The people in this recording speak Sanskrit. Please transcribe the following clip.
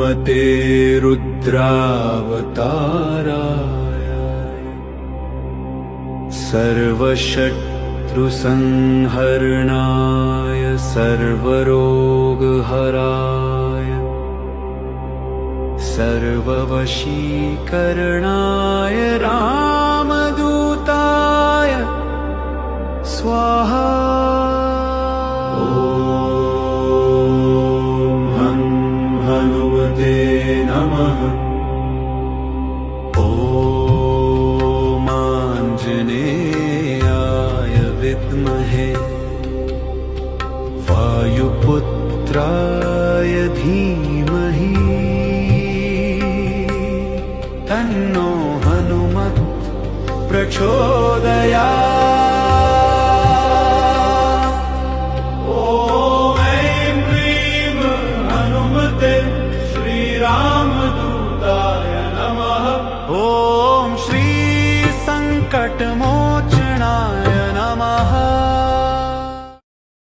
हनुमते रुद्रावताराय सर्वशत्रुसंहरणाय सर्वरोगहराय सर्ववशीकरणाय रामदूताय स्वाहा। ॐ हनुमते नमः। ॐ आञ्जनेयाय विद्महे वायुपुत्राय धीमहि तन्नो हनुमत् प्रचोदयात्। ॐ ऐं ह्रीं हनुमते श्रीरामदूताय नमः। ॐ श्री संकटमोचनाय